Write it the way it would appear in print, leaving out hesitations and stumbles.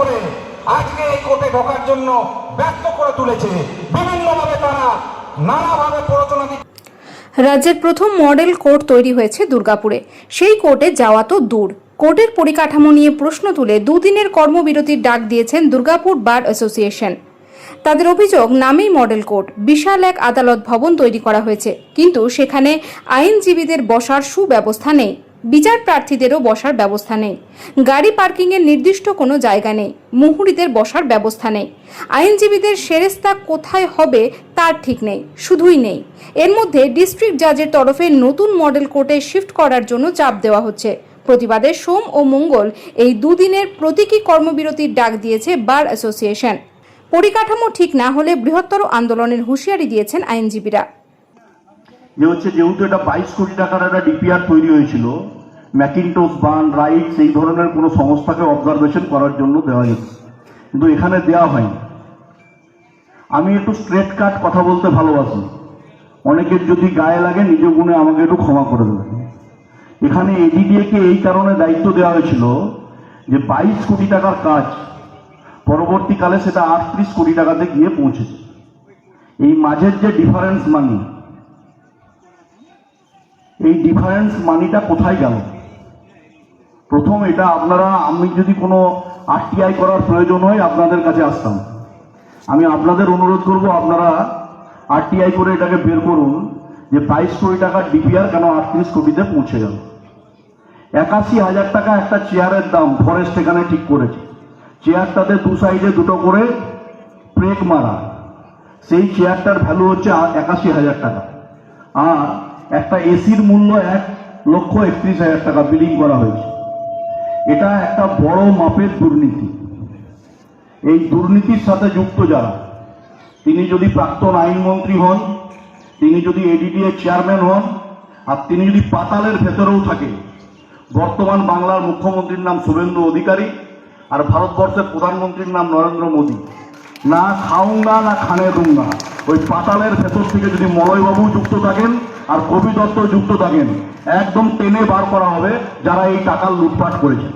করে আজকে এই কোর্টে ঢোকার জন্য ব্যর্থ করে তুলেছে। বিভিন্নভাবে তারা নানাভাবে প্ররোচনা দিচ্ছে। রাজ্যের প্রথম মডেল কোর্ট তৈরি হয়েছে দুর্গাপুরে। সেই কোর্টে যাওয়া তো দূর, কোর্টের পরিকাঠামো নিয়ে প্রশ্ন তুলে দুদিনের কর্মবিরতির ডাক দিয়েছেন দুর্গাপুর বার অ্যাসোসিয়েশন। তাদের অভিযোগ, নামেই মডেল কোর্ট, বিশাল এক আদালত ভবন তৈরি করা হয়েছে, কিন্তু সেখানে আইনজীবীদের বসার সুব্যবস্থা নেই, বিচার প্রার্থীদেরও বসার ব্যবস্থা নেই, গাড়ি পার্কিংয়ের নির্দিষ্ট কোনো জায়গা নেই, মুহুরিদের বসার ব্যবস্থা নেই, আইনজীবীদের সেরেস্তা কোথায় হবে তার ঠিক নেই, শুধুই নেই। এর মধ্যে ডিস্ট্রিক্ট জাজের তরফে নতুন মডেল কোর্টে শিফট করার জন্য চাপ দেওয়া হচ্ছে। প্রতিবাদে সোম ও মঙ্গল এই দুদিনের প্রতীকী কর্মবিরতির ডাক দিয়েছে বার অ্যাসোসিয়েশন। পরিকাঠামো ঠিক না হলে বৃহত্তর আন্দোলনের হুঁশিয়ারি দিয়েছেন আইনজীবীরা। যেহেতু এটা 22 কোটি টাকার একটা ডিপিআর তৈরি হয়েছিল, ম্যাকিনটোস, বার্ন, রাইটস এই ধরনের কোনো সংস্থাকে অবজারভেশন করার জন্য দেওয়া হয়েছে, কিন্তু এখানে দেওয়া হয়নি। আমি একটু স্ট্রেট কাট কথা বলতে ভালোবাসি, অনেকের যদি গায়ে লাগে নিজ গুণে আমাকে একটু ক্ষমা করে দেবেন। এখানে এডিডিএ কে এই কারণে দায়িত্ব দেওয়া হয়েছিল যে 22 কোটি টাকার কাজ পরবর্তীকালে সেটা 38 কোটি টাকাতে গিয়ে পৌঁছেছে। এই মাঝের যে ডিফারেন্স মানি, এই ডিফারেন্স মানিটা কোথায় গেল? প্রথম এটা আপনারা, আমি যদি কোনো আরটিআই করার প্রয়োজন হয় আপনাদের কাছে আসতাম। আমি আপনাদের অনুরোধ করব, আপনারা আরটিআই করে এটাকে বের করুন যে 22 কোটি টাকার ডিপিআর কেন 38 কোটিতে পৌঁছে গেল। 81,000 টাকা একটা চেয়ারের দাম ফরেস্ট এখানে ঠিক করেছে। চেয়ারটাতে দু সাইডে দুটো করে ব্রেক মারা, সেই চেয়ারটার ভ্যালু হচ্ছে 81,000 টাকা। আর একটা এসির মূল্য 1,31,000 টাকা বিলিং করা হয়েছে। এটা একটা বড় মাপের দুর্নীতি। এই দুর্নীতির সাথে যুক্ত যারা, তিনি যদি প্রাক্তন আইনমন্ত্রী হন, তিনি যদি এডিডিএ চেয়ারম্যান হন, আর তিনি যদি পাতালের ভেতরেও থাকে। বর্তমান বাংলার মুখ্যমন্ত্রীর নাম শুভেন্দু অধিকারী, আর ভারতবর্ষের প্রধানমন্ত্রীর নাম নরেন্দ্র মোদী। না খাউঙ্গা না খানে দুঙ্গা, ওই পাতালের ভেতর থেকে যদি মলয়বাবু যুক্ত থাকেন আর কবি দত্ত যুক্ত থাকেন, একদম টেনে বার করা হবে যারা এই টাকার লুটপাট করেছে।